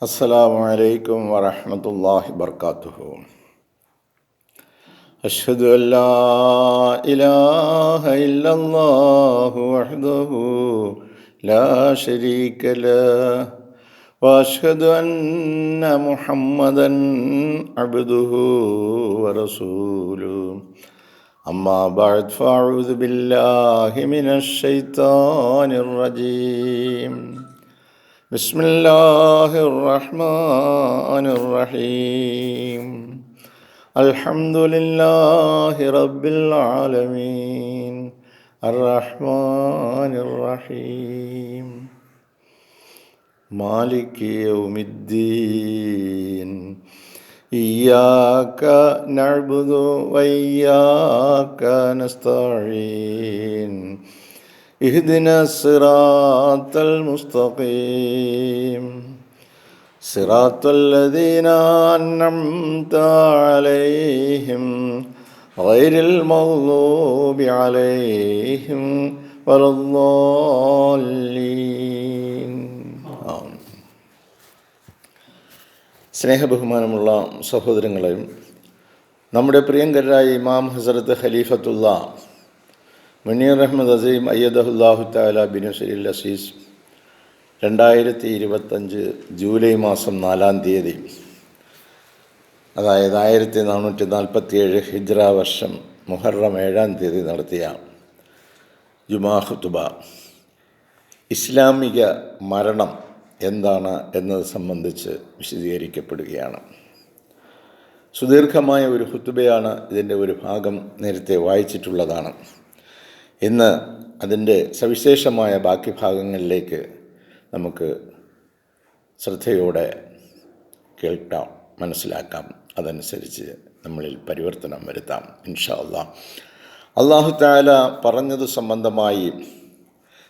അസ്സലാമു അലൈക്കും വറഹ്മത്തുള്ളാഹി വബർക്കാത്തുഹു. അഷ്ഹദു അല്ലാ ഇലാഹ ഇല്ലല്ലാഹു വഹ്ദഹു ലാ ശരീക ലഹു വഅഷ്ഹദു അന്ന മുഹമ്മദൻ അബ്ദുഹു വറസൂലുഹു. അമ്മാ ബഅദ് ഫഅഊദു ബില്ലാഹി മിനശ് ശൈത്വാനിർ റജീം. ബിസ്മില്ലാഹിർ റഹ്മാനിർ റഹീം. അൽഹംദുലില്ലാഹി റബ്ബിൽ ആലമീൻ അർറഹ്മാനിർ റഹീം മാലികി യൗമിദ്ദീൻ. ഇയ്യാക നഅ്ബുദു വഇയ്യാക നസ്തഈൻ. ഇഹ്ദിന സിറാത്തൽ മുസ്തഖീം സിറാത്തൽ ലദീന അൻഅംത അലൈഹിം ഗൈറിൽ മഗ്ദൂബി അലൈഹിം വലദ്ദാല്ലീൻ. സ്നേഹബഹുമാനമുള്ള സഹോദരങ്ങളെ, നമ്മുടെ പ്രിയങ്കരായ ഇമാം ഹസ്രത്ത് ഖലീഫത്തുള്ള മുനീർ അഹമ്മദ് അസീം അയ്യദഹുല്ലാഹു തആല ബിനുസരിൽ അസീസ് 2025 ജൂലൈ മാസം 4-ാം തീയതി, അതായത് 1447 ഹിജ്റ വർഷം മുഹറം 7-ാം തീയതി നടത്തിയ ജുമാ ഖുതുബ ഇസ്ലാമിക മരണം എന്താണ് എന്നത് സംബന്ധിച്ച് വിശദീകരിക്കപ്പെടുകയാണ്. സുദീർഘമായ ഒരു ഖുതുബയാണ്. ഇതിൻ്റെ ഒരു ഭാഗം നേരത്തെ വായിച്ചിട്ടുള്ളതാണ്. ഇന്ന് അതിൻ്റെ സവിശേഷമായ ബാക്കി ഭാഗങ്ങളിലേക്ക് നമുക്ക് ശ്രദ്ധയോടെ കേൾക്കാം, മനസ്സിലാക്കാം. അതനുസരിച്ച് നമ്മളിൽ പരിവർത്തനം വരുത്താം ഇൻഷാ അല്ലാഹ്. അല്ലാഹു തആല പറഞ്ഞത് സംബന്ധമായി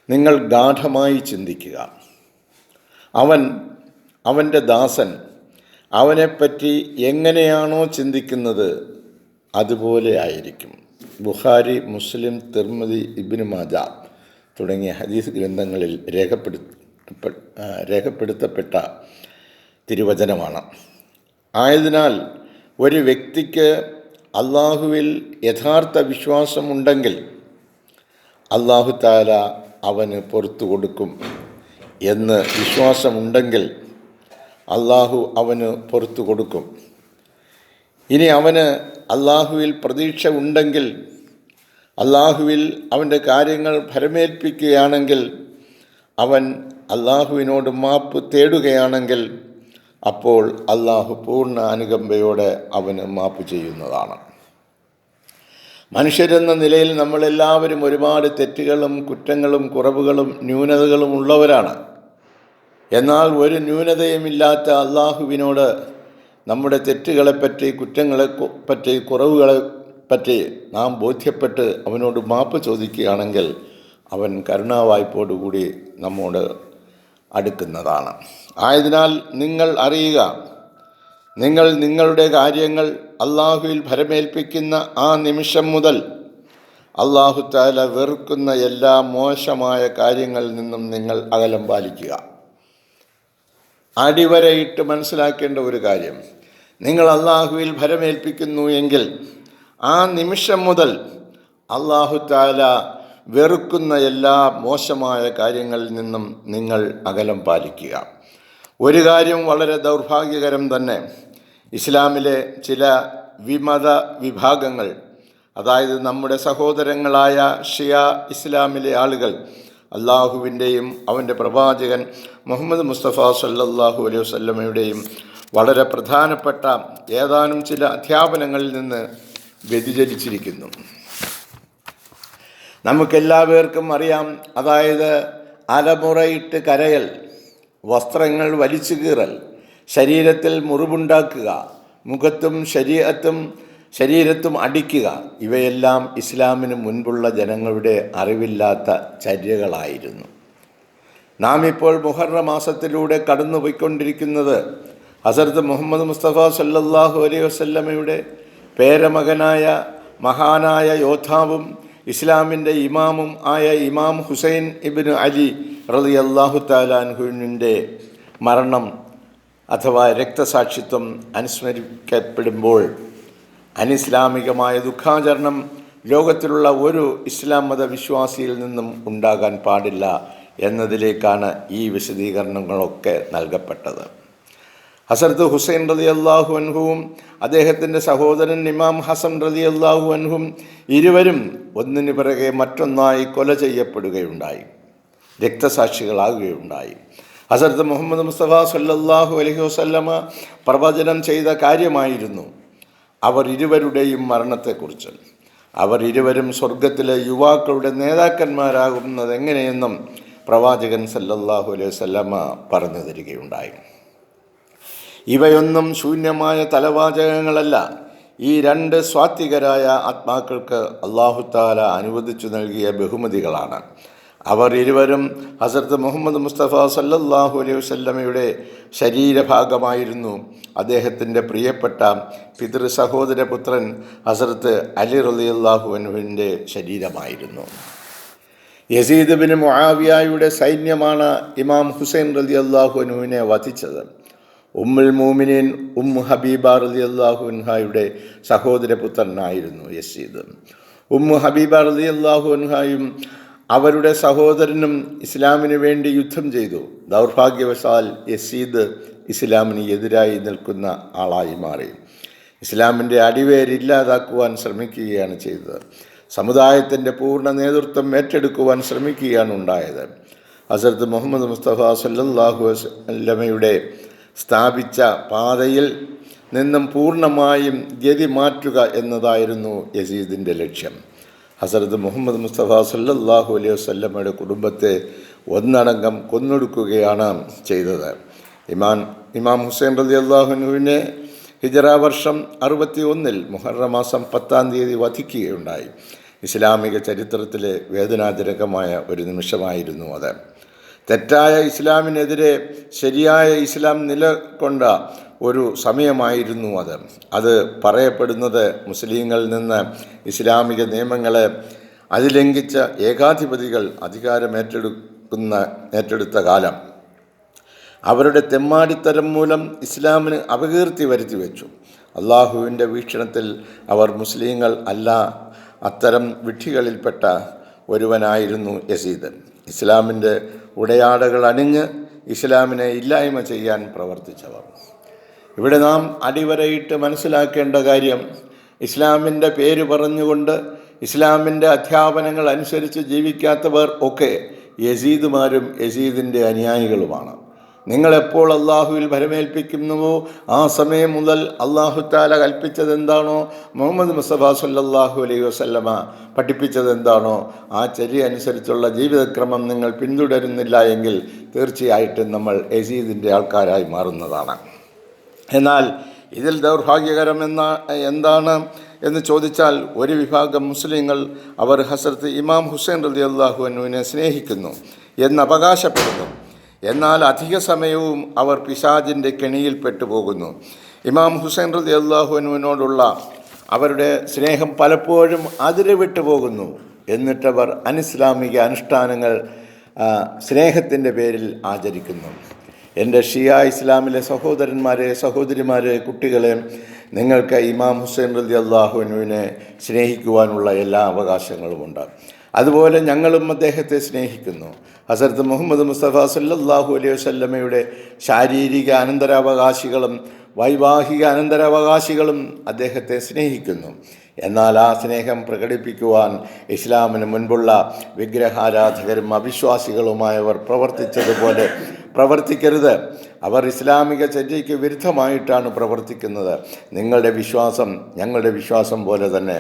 നിങ്ങൾ ഗാഢമായി ചിന്തിക്കുക. അവൻ്റെ ദാസൻ അവനെപ്പറ്റി എങ്ങനെയാണോ ചിന്തിക്കുന്നത് അതുപോലെ ആയിരിക്കും. ബുഖാരി, മുസ്ലിം, തിർമിദി, ഇബ്നു മാജ തുടങ്ങിയ ഹദീസ് ഗ്രന്ഥങ്ങളിൽ രേഖപ്പെടുത്തപ്പെട്ട തിരുവചനമാണ്. ആയതിനാൽ ഒരു വ്യക്തിക്ക് അള്ളാഹുവിൽ യഥാർത്ഥ വിശ്വാസമുണ്ടെങ്കിൽ അള്ളാഹു തആല അവന് പുറത്തു കൊടുക്കും എന്ന് വിശ്വാസമുണ്ടെങ്കിൽ അള്ളാഹു അവന് പുറത്തു കൊടുക്കും. ഇനി അവന് അള്ളാഹുവിൽ പ്രതീക്ഷ ഉണ്ടെങ്കിൽ, അള്ളാഹുവിൽ അവൻ്റെ കാര്യങ്ങൾ ഭരമേൽപ്പിക്കുകയാണെങ്കിൽ, അവൻ അള്ളാഹുവിനോട് മാപ്പ് തേടുകയാണെങ്കിൽ അപ്പോൾ അള്ളാഹു പൂർണ്ണ അനുകമ്പയോടെ അവന് മാപ്പ് ചെയ്യുന്നതാണ്. മനുഷ്യരെന്ന നിലയിൽ നമ്മളെല്ലാവരും ഒരുപാട് തെറ്റുകളും കുറ്റങ്ങളും കുറവുകളും ന്യൂനതകളും ഉള്ളവരാണ്. എന്നാൽ ഒരു ന്യൂനതയുമില്ലാത്ത അള്ളാഹുവിനോട് നമ്മുടെ തെറ്റുകളെപ്പറ്റി, കുറ്റങ്ങളെപ്പറ്റി, കുറവുകളെപ്പറ്റി നാം ബോധ്യപ്പെട്ട് അവനോട് മാപ്പ് ചോദിക്കുകയാണെങ്കിൽ അവൻ കരുണാവായ്പോടുകൂടി നമ്മോട് അടുക്കുന്നതാണ്. ആയതിനാൽ നിങ്ങൾ അറിയുക, നിങ്ങൾ നിങ്ങളുടെ കാര്യങ്ങൾ അള്ളാഹുവിൽ ഭരമേൽപ്പിക്കുന്ന ആ നിമിഷം മുതൽ അള്ളാഹു തആല വെറുക്കുന്ന എല്ലാ മോശമായ കാര്യങ്ങളിൽ നിന്നും നിങ്ങൾ അകലം പാലിക്കുക. അടിവരയിട്ട് മനസ്സിലാക്കേണ്ട ഒരു കാര്യം, നിങ്ങൾ അള്ളാഹുവിൽ ഭരമേൽപ്പിക്കുന്നു എങ്കിൽ ആ നിമിഷം മുതൽ അള്ളാഹു തആല വെറുക്കുന്ന എല്ലാ മോശമായ കാര്യങ്ങളിൽ നിന്നും നിങ്ങൾ അകലം പാലിക്കുക. ഒരു കാര്യം വളരെ ദൗർഭാഗ്യകരം തന്നെ, ഇസ്ലാമിലെ ചില വിമത വിഭാഗങ്ങൾ, അതായത് നമ്മുടെ സഹോദരങ്ങളായ ഷിയ ഇസ്ലാമിലെ ആളുകൾ അള്ളാഹുവിൻ്റെയും അവൻ്റെ പ്രവാചകൻ മുഹമ്മദ് മുസ്തഫ സല്ലല്ലാഹു അലൈഹി വസല്ലമയുടെയും വളരെ പ്രധാനപ്പെട്ട ഏതാനും ചില അധ്യാപനങ്ങളിൽ നിന്ന് വ്യതിചലിച്ചിരിക്കുന്നു. നമുക്കെല്ലാവർക്കും അറിയാം, അതായത് അലമുറയിട്ട് കരയൽ, വസ്ത്രങ്ങൾ വലിച്ചു കീറൽ, ശരീരത്തിൽ മുറിവുണ്ടാക്കുക, മുഖത്തും ശരീരത്തും അടിക്കുക, ഇവയെല്ലാം ഇസ്ലാമിന് മുൻപുള്ള ജനങ്ങളുടെ അറിവില്ലാത്ത ചര്യകളായിരുന്നു. നാം ഇപ്പോൾ മുഹറം മാസത്തിലൂടെ കടന്നുപോയിക്കൊണ്ടിരിക്കുന്നത് ഹസ്രത്ത് മുഹമ്മദ് മുസ്തഫ സല്ലല്ലാഹു അലൈഹി വസല്ലമയുടെ പേരമകനായ മഹാനായ യോദ്ധാവും ഇസ്ലാമിൻ്റെ ഇമാമും ആയ ഇമാം ഹുസൈൻ ഇബ്നു അലി റളിയല്ലാഹു തആല അൻഹുവിൻ്റെ മരണം അഥവാ രക്തസാക്ഷിത്വം അനുസ്മരിക്കപ്പെടുമ്പോൾ അനിസ്ലാമികമായ ദുഃഖാചരണം ലോകത്തിലുള്ള ഒരു ഇസ്ലാം മതവിശ്വാസിയിൽ നിന്നും ഉണ്ടാകാൻ പാടില്ല എന്നതിലേക്കാണ് ഈ വിശദീകരണങ്ങളൊക്കെ നൽകപ്പെട്ടത്. ഹസരത്ത് ഹുസൈൻ റളിയല്ലാഹു അൻഹുവും അദ്ദേഹത്തിൻ്റെ സഹോദരൻ ഇമാം ഹസൻ റളിയല്ലാഹു അൻഹും ഇരുവരും ഒന്നിനു പിറകെ മറ്റൊന്നായി കൊല ചെയ്യപ്പെടുകയുണ്ടായി, രക്തസാക്ഷികളാകുകയുണ്ടായി. ഹസരത്ത് മുഹമ്മദ് മുസ്തഫ സല്ലല്ലാഹു അലൈഹി വസല്ലമ പ്രവചനം ചെയ്ത കാര്യമായിരുന്നു അവർ ഇരുവരുടെയും മരണത്തെക്കുറിച്ച്. അവർ ഇരുവരും സ്വർഗത്തിലെ യുവാക്കളുടെ നേതാക്കന്മാരാകുന്നത് എങ്ങനെയെന്നും പ്രവാചകൻ സല്ലല്ലാഹു അലൈഹി വസല്ലമ പറഞ്ഞു തരികയുണ്ടായി. ഇവയൊന്നും ശൂന്യമായ തലവാചകങ്ങളല്ല. ഈ രണ്ട് സ്വാത്വികരായ ആത്മാക്കൾക്ക് അല്ലാഹു തആല അനുവദിച്ചു നൽകിയ ബഹുമതികളാണ്. അവർ ഇരുവരും ഹസരത്ത് മുഹമ്മദ് മുസ്തഫ സല്ലല്ലാഹു അലൈഹി വസല്ലമയുടെ ശരീരഭാഗമായിരുന്നു. അദ്ദേഹത്തിൻ്റെ പ്രിയപ്പെട്ട പിതൃ സഹോദരപുത്രൻ ഹസരത്ത് അലി റളിയല്ലാഹു അൻഹുവിൻ്റെ ശരീരമായിരുന്നു. യസീദ് ബിൻ മുആവിയയുടെ സൈന്യമാണ് ഇമാം ഹുസൈൻ റളിയല്ലാഹു അൻഹുവിനെ വധിച്ചത്. ഉമ്മുൽ മുഅ്മിനീൻ ഉമ്മു ഹബീബ റളിയല്ലാഹു അൻഹയുടെ സഹോദരപുത്രനായിരുന്നു യസീദ്. ഉമ്മു ഹബീബ റളിയല്ലാഹു അൻഹയും അവരുടെ സഹോദരനും ഇസ്ലാമിന് വേണ്ടി യുദ്ധം ചെയ്തു. ദൗർഭാഗ്യവശാൽ യസീദ് ഇസ്ലാമിന് എതിരായി നിൽക്കുന്ന ആളായി മാറി. ഇസ്ലാമിൻ്റെ അടിവേരില്ലാതാക്കുവാൻ ശ്രമിക്കുകയാണ് ചെയ്തത്. സമുദായത്തിൻ്റെ പൂർണ്ണ നേതൃത്വം ഏറ്റെടുക്കുവാൻ ശ്രമിക്കുകയാണ് ഉണ്ടായത്. ഹസരത്ത് മുഹമ്മദ് മുസ്തഫ സല്ലല്ലാഹു അലൈഹി വസല്ലമയുടെ സ്ഥാപിച്ച പാതയിൽ നിന്നും പൂർണ്ണമായും ഗതി മാറ്റുക എന്നതായിരുന്നു യസീദിൻ്റെ ലക്ഷ്യം. ഹസരത്ത് മുഹമ്മദ് മുസ്തഫ സല്ലല്ലാഹു അലൈഹി വസല്ലമയുടെ കുടുംബത്തെ ഒന്നടങ്കം കൊന്നൊടുക്കുകയാണ് ചെയ്തത്. ഇമാം ഹുസൈൻ റളിയല്ലാഹു അൻഹുവിനെ ഹിജറ വർഷം 61 മുഹറം മാസം 10 വധിക്കുകയുണ്ടായി. ഇസ്ലാമിക ചരിത്രത്തിലെ വേദനാജനകമായ ഒരു നിമിഷമായിരുന്നു അത്. തെറ്റായ ഇസ്ലാമിനെതിരെ ശരിയായ ഇസ്ലാം നിലകൊണ്ട ഒരു സമയമായിരുന്നു അത്. അത് പറയപ്പെടുന്നത് മുസ്ലിങ്ങളിൽ നിന്ന് ഇസ്ലാമിക നിയമങ്ങളെ അതിലംഘിച്ച ഏകാധിപതികൾ അധികാരം ഏറ്റെടുത്ത കാലം. അവരുടെ തെമ്മാടിത്തരം മൂലം ഇസ്ലാമിന് അപകീർത്തി വരുത്തി വെച്ചു. അള്ളാഹുവിൻ്റെ വീക്ഷണത്തിൽ അവർ മുസ്ലിങ്ങൾ അല്ല. അത്തരം വിഡ്ഢികളിൽപ്പെട്ട ഒരുവനായിരുന്നു യസീദ്. ഇസ്ലാമിൻ്റെ ഉടയാടകൾ അണിഞ്ഞ് ഇസ്ലാമിനെ ഇല്ലായ്മ ചെയ്യാൻ പ്രവർത്തിച്ചവർ. ഇവിടെ നാം അടിവരയിട്ട് മനസ്സിലാക്കേണ്ട കാര്യം, ഇസ്ലാമിൻ്റെ പേര് പറഞ്ഞുകൊണ്ട് ഇസ്ലാമിൻ്റെ അധ്യാപനങ്ങൾ അനുസരിച്ച് ജീവിക്കാത്തവർ ഒക്കെ യസീദുമാരും യസീദിൻ്റെ അനുയായികളുമാണ്. നിങ്ങളെപ്പോൾ അള്ളാഹുവിൽ ഭരമേൽപ്പിക്കുന്നുവോ ആ സമയം മുതൽ അള്ളാഹു തആല കൽപ്പിച്ചതെന്താണോ, മുഹമ്മദ് മുസ്തഫ സല്ലല്ലാഹു അലൈഹി വസല്ലമ പഠിപ്പിച്ചതെന്താണോ ആ ചര്യ അനുസരിച്ചുള്ള ജീവിതക്രമം നിങ്ങൾ പിന്തുടരുന്നില്ല എങ്കിൽ തീർച്ചയായിട്ടും നമ്മൾ യസീദിൻ്റെ ആൾക്കാരായി മാറുന്നതാണ്. എന്നാൽ ഇതിൽ ദൗർഭാഗ്യകരം എന്താണ് എന്ന് ചോദിച്ചാൽ, ഒരു വിഭാഗം മുസ്ലിങ്ങൾ അവർ ഹസ്രത്ത് ഇമാം ഹുസൈൻ റളിയല്ലാഹു അൻഹുവിനെ സ്നേഹിക്കുന്നു എന്ന് അവകാശപ്പെടുന്നു. എന്നാൽ അധിക സമയവും അവർ പിശാചിൻ്റെ കെണിയിൽപ്പെട്ടു പോകുന്നു. ഇമാം ഹുസൈൻ റളിയല്ലാഹു അൻഹുവിനോടുള്ള അവരുടെ സ്നേഹം പലപ്പോഴും അതിര് വിട്ടു പോകുന്നു. എന്നിട്ടവർ അനിസ്ലാമിക അനുഷ്ഠാനങ്ങൾ സ്നേഹത്തിൻ്റെ പേരിൽ ആചരിക്കുന്നു. എൻ്റെ ഷിയ ഇസ്ലാമിലെ സഹോദരന്മാരെ, സഹോദരിമാരെ, കുട്ടികളെ, നിങ്ങൾക്ക് ഇമാം ഹുസൈൻ റളിയല്ലാഹു അൻഹുവിനെ സ്നേഹിക്കുവാനുള്ള എല്ലാ അവകാശങ്ങളുമുണ്ട്. അതുപോലെ ഞങ്ങളും അദ്ദേഹത്തെ സ്നേഹിക്കുന്നു. ഹസ്രത്ത് മുഹമ്മദ് മുസ്തഫ സല്ലല്ലാഹു അലൈഹി വസല്ലമയുടെ ശാരീരിക അനന്തരാവകാശികളും വൈവാഹിക അനന്തരാവകാശികളും അദ്ദേഹത്തെ സ്നേഹിക്കുന്നു. എന്നാൽ ആ സ്നേഹം പ്രകടിപ്പിക്കുവാൻ ഇസ്ലാമിന് മുൻപുള്ള വിഗ്രഹാരാധകരും അവിശ്വാസികളുമായവർ പ്രവർത്തിച്ചതുപോലെ പ്രവർത്തിക്കരുത്. അവർ ഇസ്ലാമിക ചര്യയ്ക്ക് വിരുദ്ധമായിട്ടാണ് പ്രവർത്തിക്കുന്നത്. നിങ്ങളുടെ വിശ്വാസം ഞങ്ങളുടെ വിശ്വാസം പോലെ തന്നെ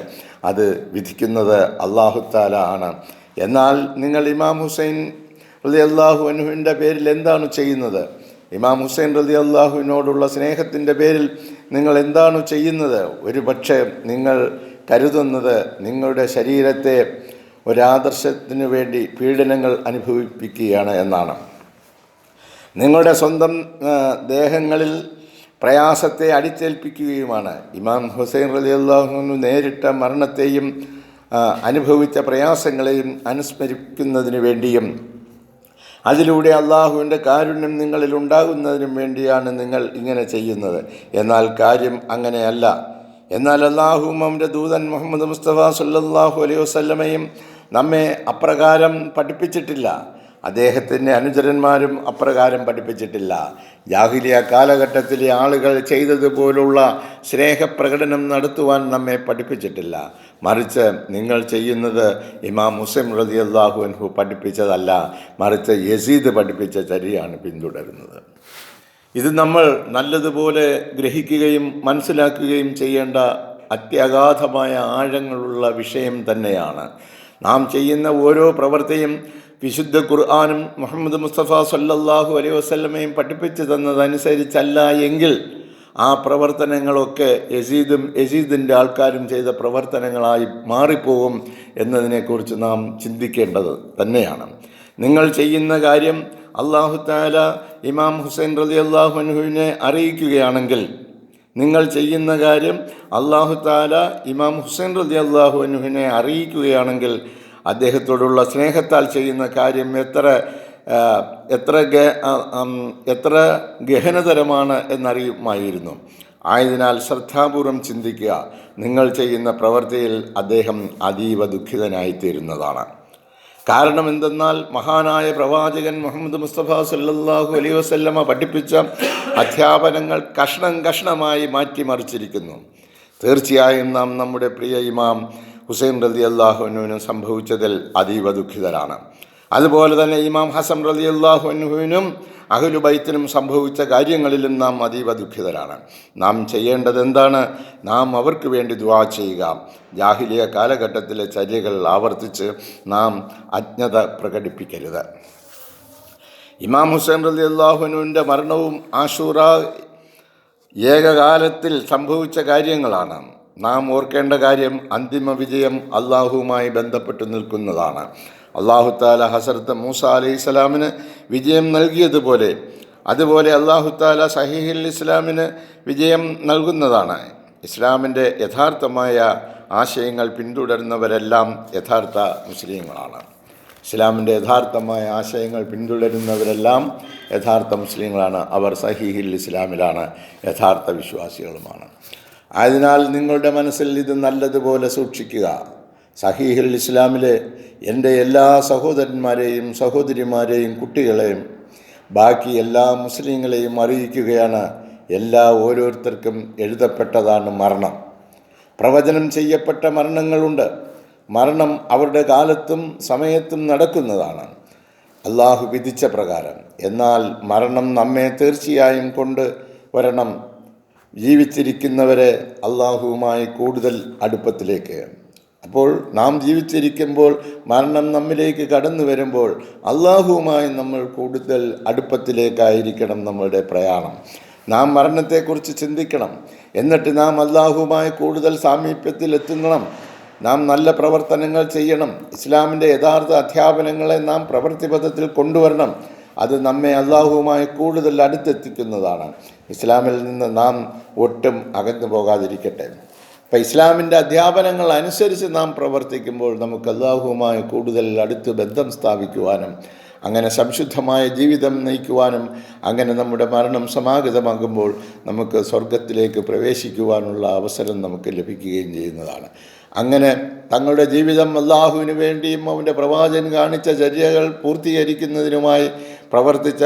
അത് വിധിക്കുന്നത് അല്ലാഹു തആല ആണ്. എന്നാൽ നിങ്ങൾ ഇമാം ഹുസൈൻ റളിയല്ലാഹു അൻഹുവിൻ്റെ പേരിൽ എന്താണ് ചെയ്യുന്നത്? ഇമാം ഹുസൈൻ റളിയല്ലാഹുവിനോടുള്ള സ്നേഹത്തിൻ്റെ പേരിൽ നിങ്ങൾ എന്താണ് ചെയ്യുന്നത്? ഒരു പക്ഷേ നിങ്ങൾ കരുതുന്നത് നിങ്ങളുടെ ശരീരത്തെ ഒരാദർശത്തിനു വേണ്ടി പീഡനങ്ങൾ അനുഭവിപ്പിക്കുകയാണ് എന്നാണ്. നിങ്ങളുടെ സ്വന്തം ദേഹങ്ങളിൽ പ്രയാസത്തെ അടിച്ചേൽപ്പിക്കുകയുമാണ്. ഇമാം ഹുസൈൻ റളിയല്ലാഹു അൻഹു നേരിട്ട മരണത്തെയും അനുഭവിച്ച പ്രയാസങ്ങളെയും അനുസ്മരിക്കുന്നതിന് വേണ്ടിയും അതിലൂടെ അള്ളാഹുവിൻ്റെ കാരുണ്യം നിങ്ങളിൽ ഉണ്ടാകുന്നതിനും വേണ്ടിയാണ് നിങ്ങൾ ഇങ്ങനെ ചെയ്യുന്നത്. എന്നാൽ കാര്യം അങ്ങനെയല്ല. എന്നാൽ അള്ളാഹുവും അവൻ്റെ ദൂതൻ മുഹമ്മദ് മുസ്തഫ സല്ലല്ലാഹു അലൈഹി വസല്ലമയും നമ്മെ അപ്രകാരം പഠിപ്പിച്ചിട്ടില്ല. അദ്ദേഹത്തിൻ്റെ അനുചരന്മാരും അപ്രകാരം പഠിപ്പിച്ചിട്ടില്ല. ജാഹിലിയ കാലഘട്ടത്തിലെ ആളുകൾ ചെയ്തതുപോലുള്ള സ്നേഹപ്രകടനം നടത്തുവാൻ നമ്മെ പഠിപ്പിച്ചിട്ടില്ല. മറിച്ച് നിങ്ങൾ ചെയ്യുന്നത് ഇമാം മുസ്ലിം റളിയല്ലാഹു അൻഹു പഠിപ്പിച്ചതല്ല, മറിച്ച് യസീദ് പഠിപ്പിച്ച ചര്യയാണ് പിന്തുടരുന്നത്. ഇത് നമ്മൾ നല്ലതുപോലെ ഗ്രഹിക്കുകയും മനസ്സിലാക്കുകയും ചെയ്യേണ്ട അത്യഗാധമായ ആഴങ്ങളുള്ള വിഷയം തന്നെയാണ്. നാം ചെയ്യുന്ന ഓരോ പ്രവൃത്തിയും വിശുദ്ധ ഖുർആനും മുഹമ്മദ് മുസ്തഫ സല്ലല്ലാഹു അലൈഹി വസല്ലമയും പഠിപ്പിച്ചു തന്നതനുസരിച്ചല്ല എങ്കിൽ ആ പ്രവർത്തനങ്ങളൊക്കെ യസീദിൻ്റെ ആൾക്കാരും ചെയ്ത പ്രവർത്തനങ്ങളായി മാറിപ്പോകും എന്നതിനെക്കുറിച്ച് നാം ചിന്തിക്കേണ്ടത് തന്നെയാണ്. നിങ്ങൾ ചെയ്യുന്ന കാര്യം അല്ലാഹു തആല ഇമാം ഹുസൈൻ റളിയല്ലാഹു അൻഹുവിനെ അറിയിക്കുകയാണെങ്കിൽ, നിങ്ങൾ ചെയ്യുന്ന കാര്യം അല്ലാഹു തആല ഇമാം ഹുസൈൻ റളിയല്ലാഹു അൻഹുവിനെ അറിയിക്കുകയാണെങ്കിൽ അദ്ദേഹത്തോടുള്ള സ്നേഹത്താൽ ചെയ്യുന്ന കാര്യം എത്ര ഗഹനതരമാണ് എന്നറിയുമായിരുന്നു. ആയതിനാൽ ശ്രദ്ധാപൂർവം ചിന്തിക്കുക. നിങ്ങൾ ചെയ്യുന്ന പ്രവൃത്തിയിൽ അദ്ദേഹം അതീവ ദുഃഖിതനായിത്തീരുന്നതാണ്. കാരണം എന്തെന്നാൽ മഹാനായ പ്രവാചകൻ മുഹമ്മദ് മുസ്തഫ സല്ലല്ലാഹു അലൈഹി വസല്ലമ പഠിപ്പിച്ച അധ്യാപനങ്ങൾ കഷ്ണം കഷ്ണമായി മാറ്റിമറിച്ചിരിക്കുന്നു. തീർച്ചയായും നാം നമ്മുടെ പ്രിയ ഇമാം ഹുസൈൻ റളിയല്ലാഹു അൻഹുവിന് സംഭവിച്ചതിൽ അതീവ ദുഃഖിതരാണ്. അതുപോലെ തന്നെ ഇമാം ഹസൻ റളിയല്ലാഹു അൻഹുവിനും അഹ്ലു ബൈത്തിനും സംഭവിച്ച കാര്യങ്ങളിലും നാം അതീവ ദുഃഖിതരാണ്. നാം ചെയ്യേണ്ടത് എന്താണ്? നാം അവർക്ക് വേണ്ടി ദുആ ചെയ്യുക. ജാഹിലിയ കാലഘട്ടത്തിലെ ചര്യകൾ ആവർത്തിച്ച് നാം അജ്ഞത പ്രകടിപ്പിക്കരുത്. ഇമാം ഹുസൈൻ റളിയല്ലാഹു അൻഹുവിൻ്റെ മരണവും ആശൂറ ഏകകാലത്തിൽ സംഭവിച്ച കാര്യങ്ങളാണ്. നാം ഓർക്കേണ്ട കാര്യം അന്തിമ വിജയം അള്ളാഹുവുമായി ബന്ധപ്പെട്ട് നിൽക്കുന്നതാണ്. അള്ളാഹു തആല ഹസ്രത്ത് മൂസ അലൈഹിസ്സലാമിന് വിജയം നൽകിയതുപോലെ അതുപോലെ അള്ളാഹു തആല സഹീഹുൽ ഇസ്ലാമിന് വിജയം നൽകുന്നതാണ്. ഇസ്ലാമിൻ്റെ യഥാർത്ഥമായ ആശയങ്ങൾ പിന്തുടരുന്നവരെല്ലാം യഥാർത്ഥ മുസ്ലിങ്ങളാണ്. ഇസ്ലാമിൻ്റെ യഥാർത്ഥമായ ആശയങ്ങൾ പിന്തുടരുന്നവരെല്ലാം യഥാർത്ഥ മുസ്ലിങ്ങളാണ്. അവർ സഹീഹുൽ ഇസ്ലാമിലാണ്, യഥാർത്ഥ വിശ്വാസികളുമാണ്. ആയതിനാൽ നിങ്ങളുടെ മനസ്സിൽ ഇത് നല്ലതുപോലെ സൂക്ഷിക്കുക. സഹീഹുൽ ഇസ്ലാമിലെ എൻ്റെ എല്ലാ സഹോദരന്മാരെയും സഹോദരിമാരെയും കുട്ടികളെയും ബാക്കി എല്ലാ മുസ്ലിങ്ങളെയും അറിയിക്കുകയാണ്, ഓരോരുത്തർക്കും എഴുതപ്പെട്ടതാണ് മരണം. പ്രവചനം ചെയ്യപ്പെട്ട മരണങ്ങളുണ്ട്. മരണം അവരുടെ കാലത്തും സമയത്തും നടക്കുന്നതാണ്, അള്ളാഹു വിധിച്ച പ്രകാരം. എന്നാൽ മരണം നമ്മെ തീർച്ചയായും കൊണ്ട് വരണം ജീവിച്ചിരിക്കുന്നവരെ അള്ളാഹുവുമായി കൂടുതൽ അടുപ്പത്തിലേക്ക്. അപ്പോൾ നാം ജീവിച്ചിരിക്കുമ്പോൾ മരണം നമ്മിലേക്ക് കടന്നു വരുമ്പോൾ അള്ളാഹുവുമായി നമ്മൾ കൂടുതൽ അടുപ്പത്തിലേക്കായിരിക്കണം നമ്മളുടെ പ്രയാണം. നാം മരണത്തെക്കുറിച്ച് ചിന്തിക്കണം. എന്നിട്ട് നാം അള്ളാഹുവുമായി കൂടുതൽ സാമീപ്യത്തിൽ എത്തുക്കണം. നാം നല്ല പ്രവർത്തനങ്ങൾ ചെയ്യണം. ഇസ്ലാമിൻ്റെ യഥാർത്ഥ അധ്യാപനങ്ങളെ നാം പ്രവൃത്തിപഥത്തിൽ കൊണ്ടുവരണം. അത് നമ്മെ അള്ളാഹുവുമായി കൂടുതൽ അടുത്തെത്തിക്കുന്നതാണ്. ഇസ്ലാമിൽ നിന്ന് നാം ഒട്ടും അകന്നു പോകാതിരിക്കട്ടെ. അപ്പം ഇസ്ലാമിൻ്റെ അധ്യാപനങ്ങൾ അനുസരിച്ച് നാം പ്രവർത്തിക്കുമ്പോൾ നമുക്ക് അള്ളാഹുവുമായി കൂടുതൽ അടുത്ത് ബന്ധം സ്ഥാപിക്കുവാനും അങ്ങനെ സംശുദ്ധമായ ജീവിതം നയിക്കുവാനും അങ്ങനെ നമ്മുടെ മരണം സമാഗതമാകുമ്പോൾ നമുക്ക് സ്വർഗത്തിലേക്ക് പ്രവേശിക്കുവാനുള്ള അവസരം നമുക്ക് ലഭിക്കുകയും ചെയ്യുന്നതാണ്. അങ്ങനെ തങ്ങളുടെ ജീവിതം അള്ളാഹുവിന് വേണ്ടിയും അവൻ്റെ പ്രവാചകൻ കാണിച്ച ചര്യകൾ പൂർത്തീകരിക്കുന്നതിനുമായി പ്രവർത്തിച്ച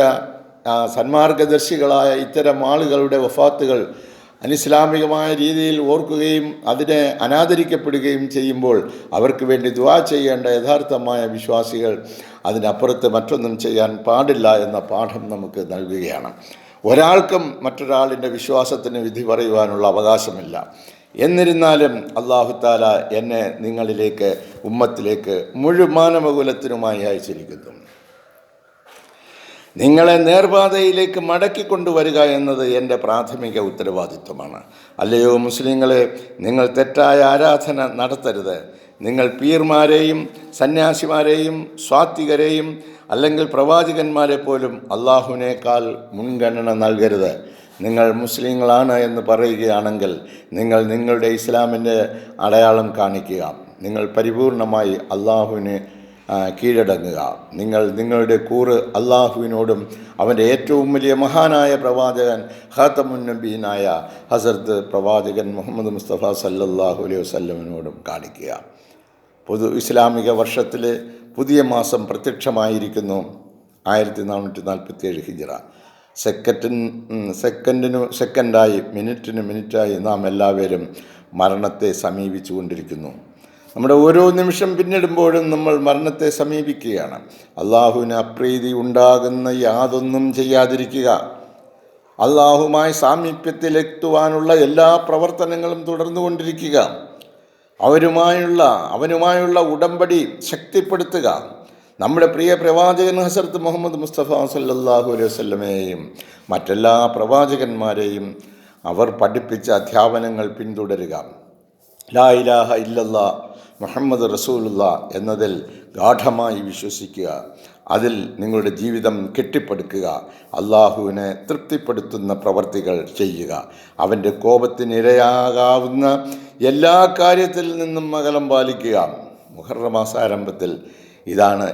സന്മാർഗദർശികളായ ഇത്തരം ആളുകളുടെ വഫാത്തുകൾ അനിസ്ലാമികമായ രീതിയിൽ ഓർക്കുകയും അതിനെ അനാദരിക്കപ്പെടുകയും ചെയ്യുമ്പോൾ അവർക്ക് വേണ്ടി ദുആ ചെയ്യേണ്ട യഥാർത്ഥമായ വിശ്വാസികൾ അതിനപ്പുറത്ത് മറ്റൊന്നും ചെയ്യാൻ പാടില്ല എന്ന പാഠം നമുക്ക് നൽകുകയാണ്. ഒരാൾക്കും മറ്റൊരാളിൻ്റെ വിശ്വാസത്തിന് വിധി പറയുവാനുള്ള അവകാശമില്ല. എന്നിരുന്നാലും അല്ലാഹു തആല എന്നെ നിങ്ങളിലേക്ക് ഉമ്മത്തിലേക്ക് മുഴുവൻ മാനവകുലത്തിനുമായി അയച്ചിരിക്കുന്നു. നിങ്ങളെ നേർപാതയിലേക്ക് മടക്കിക്കൊണ്ടുവരിക എന്നത് എൻ്റെ പ്രാഥമിക ഉത്തരവാദിത്വമാണ്. അല്ലയോ മുസ്ലിങ്ങളെ, നിങ്ങൾ തെറ്റായ ആരാധന നടത്തരുത്. നിങ്ങൾ പീർമാരെയും സന്യാസിമാരെയും സ്വാത്വികരെയും അല്ലെങ്കിൽ പ്രവാചകന്മാരെ പോലും അള്ളാഹുവിനേക്കാൾ മുൻഗണന നൽകരുത്. നിങ്ങൾ മുസ്ലിങ്ങളാണ് എന്ന് പറയുകയാണെങ്കിൽ നിങ്ങൾ നിങ്ങളുടെ ഇസ്ലാമിൻ്റെ അടയാളം കാണിക്കുക. നിങ്ങൾ പരിപൂർണമായി അള്ളാഹുവിന് കീഴടങ്ങുക. നിങ്ങളുടെ കൂറ് അള്ളാഹുവിനോടും അവൻ്റെ ഏറ്റവും വലിയ മഹാനായ പ്രവാചകൻ ഖാതമുൻ നബീനായ ഹസരത്ത് പ്രവാചകൻ മുഹമ്മദ് മുസ്തഫ സല്ലല്ലാഹു അലൈഹി വസല്ലമിനോടും കാണിക്കുക. ഇസ്ലാമിക വർഷത്തിലെ പുതിയ മാസം പ്രത്യക്ഷമായിരിക്കുന്നു. 1447 ഹിജ്റ. സെക്കൻഡായി മിനിറ്റായി നാം എല്ലാവരും മരണത്തെ സമീപിച്ചു കൊണ്ടിരിക്കുന്നു. നമ്മുടെ ഓരോ നിമിഷം പിന്നിടുമ്പോഴും നമ്മൾ മരണത്തെ സമീപിക്കുകയാണ്. അള്ളാഹുവിന് അപ്രീതി ഉണ്ടാകുന്ന യാതൊന്നും ചെയ്യാതിരിക്കുക. അള്ളാഹുമായി സാമീപ്യത്തിലെത്തുവാനുള്ള എല്ലാ പ്രവർത്തനങ്ങളും തുടർന്നുകൊണ്ടിരിക്കുക. അവനുമായുള്ള ഉടമ്പടി ശക്തിപ്പെടുത്തുക. നമ്മുടെ പ്രിയ പ്രവാചകൻ ഹസരത്ത് മുഹമ്മദ് മുസ്തഫ സല്ലല്ലാഹു അലൈഹി വസല്ലമയെയും മറ്റെല്ലാ പ്രവാചകന്മാരെയും അവർ പഠിപ്പിച്ച അധ്യാപനങ്ങൾ പിന്തുടരുക. ലാ ഇലാഹ ഇല്ലല്ലാ മുഹമ്മദ് റസൂലുള്ളാ എന്നതിൽ ഗാഢമായി വിശ്വസിക്കുക. അതിൽ നിങ്ങളുടെ ജീവിതം കെട്ടിപ്പടുക്കുക. അള്ളാഹുവിനെ തൃപ്തിപ്പെടുത്തുന്ന പ്രവർത്തികൾ ചെയ്യുക. അവൻ്റെ കോപത്തിനിരയാകാവുന്ന എല്ലാ കാര്യത്തിൽ നിന്നും അകലം പാലിക്കുക. മുഹറം മാസാരംഭത്തിൽ ഇതാണ്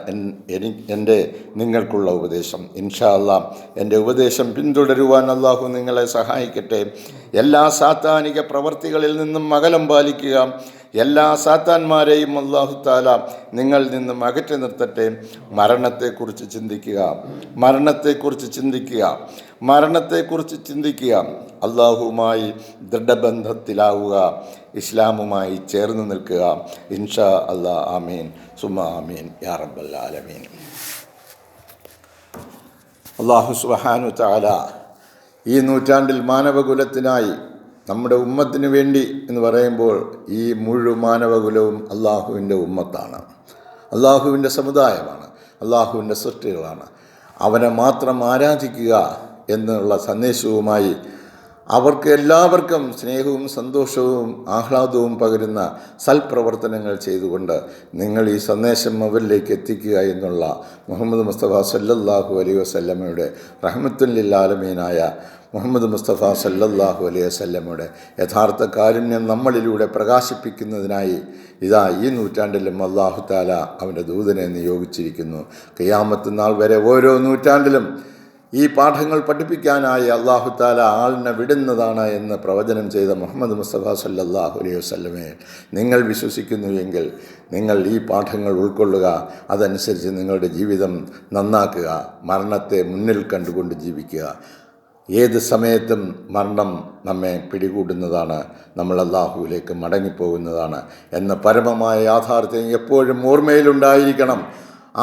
എൻ്റെ നിങ്ങൾക്കുള്ള ഉപദേശം. ഇൻഷാ അല്ലാഹ് എൻ്റെ ഉപദേശം പിന്തുടരുവാൻ അള്ളാഹു നിങ്ങളെ സഹായിക്കട്ടെ. എല്ലാ സാത്താനിക പ്രവർത്തികളിൽ നിന്നും അകലം പാലിക്കുക. എല്ലാ സാത്താന്മാരെയും അല്ലാഹു തആല നിങ്ങളിൽ നിന്നും അകറ്റി നിർത്തട്ടെ. മരണത്തെക്കുറിച്ച് ചിന്തിക്കുക. അള്ളാഹുവുമായി ദൃഢബന്ധത്തിലാവുക. ഇസ്ലാമുമായി ചേർന്ന് നിൽക്കുക. ഇൻഷാ അല്ലാഹ്. ആമീൻ സുമ്മ ആമീൻ യാ റബ്ബൽ ആലമീൻ. അല്ലാഹു സുബ്ഹാനഹു തആല ഈ നൂറ്റാണ്ടിൽ മാനവകുലത്തിനായി, നമ്മുടെ ഉമ്മത്തിന് വേണ്ടി എന്ന് പറയുമ്പോൾ ഈ മുഴുവൻ മാനവകുലവും അള്ളാഹുവിൻ്റെ ഉമ്മത്താണ്, അള്ളാഹുവിൻ്റെ സമുദായമാണ്, അള്ളാഹുവിൻ്റെ സൃഷ്ടികളാണ്. അവനെ മാത്രം ആരാധിക്കുക എന്നുള്ള സന്ദേശവുമായി അവർക്ക് എല്ലാവർക്കും സ്നേഹവും സന്തോഷവും ആഹ്ലാദവും പകരുന്ന സൽപ്രവർത്തനങ്ങൾ ചെയ്തുകൊണ്ട് നിങ്ങൾ ഈ സന്ദേശം അവരിലേക്ക് എത്തിക്കുക എന്നുള്ള മുഹമ്മദ് മുസ്തഫ സല്ലല്ലാഹു അലൈഹി വസല്ലമയുടെ റഹ്മത്തുൽ ലിൽ ആലമീനായ മുഹമ്മദ് മുസ്തഫ സല്ലല്ലാഹു അലൈഹി വസല്ലമയുടെ യഥാർത്ഥ കാരുണ്യം നമ്മളിലൂടെ പ്രകാശിപ്പിക്കുന്നതിനായി ഇതാ ഈ നൂറ്റാണ്ടിലും അല്ലാഹു തആല അവൻ്റെ ദൂതനെ നിയോഗിച്ചിരിക്കുന്നു. ഖിയാമത്ത് നാൾ വരെ ഓരോ നൂറ്റാണ്ടിലും ഈ പാഠങ്ങൾ പഠിപ്പിക്കാനായി അല്ലാഹു തആല ആളിനെ വിടുന്നതാണ് എന്ന് പ്രവചനം ചെയ്ത മുഹമ്മദ് മുസ്തഫ സല്ലല്ലാഹു അലൈഹി വസല്ലമയെ നിങ്ങൾ വിശ്വസിക്കുന്നു എങ്കിൽ നിങ്ങൾ ഈ പാഠങ്ങൾ ഉൾക്കൊള്ളുക. അതനുസരിച്ച് നിങ്ങളുടെ ജീവിതം നന്നാക്കുക. മരണത്തെ മുന്നിൽ കണ്ടുകൊണ്ട് ജീവിക്കുക. ഏത് സമയത്തും മരണം നമ്മെ പിടികൂടുന്നതാണ്. നമ്മൾ അല്ലാഹുവിലേക്ക് മടങ്ങിപ്പോകുന്നതാണ് എന്ന പരമമായ യാഥാർത്ഥ്യം എപ്പോഴും ഓർമ്മയിലുണ്ടായിരിക്കണം.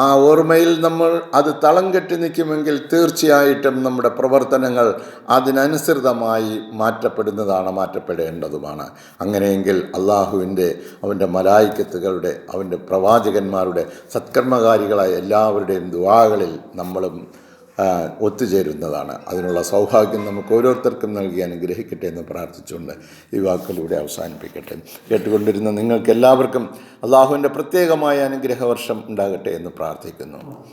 ആ ഓർമ്മയിൽ നമ്മൾ അത് തളം കെട്ടി നിൽക്കുമെങ്കിൽ തീർച്ചയായിട്ടും നമ്മുടെ പ്രവർത്തനങ്ങൾ അതിനനുസൃതമായി മാറ്റപ്പെടേണ്ടതുമാണ്. അങ്ങനെയെങ്കിൽ അള്ളാഹുവിൻ്റെ, അവൻ്റെ മലായിക്കത്തുകളുടെ, അവൻ്റെ പ്രവാചകന്മാരുടെ, സത്കർമ്മകാരികളായ എല്ലാവരുടെയും ദുആകളിൽ നമ്മളും ഒത്തുചേരുന്നതാണ്. അതിനുള്ള സൗഭാഗ്യം നമുക്ക് ഓരോരുത്തർക്കും നൽകി അനുഗ്രഹിക്കട്ടെ എന്ന് പ്രാർത്ഥിച്ചുകൊണ്ട് ഈ വാക്കിലൂടെ അവസാനിപ്പിക്കട്ടെ. കേട്ടുകൊണ്ടിരുന്ന നിങ്ങൾക്ക് എല്ലാവർക്കും അള്ളാഹുവിൻ്റെ പ്രത്യേകമായ അനുഗ്രഹവർഷം ഉണ്ടാകട്ടെ എന്ന് പ്രാർത്ഥിക്കുന്നു.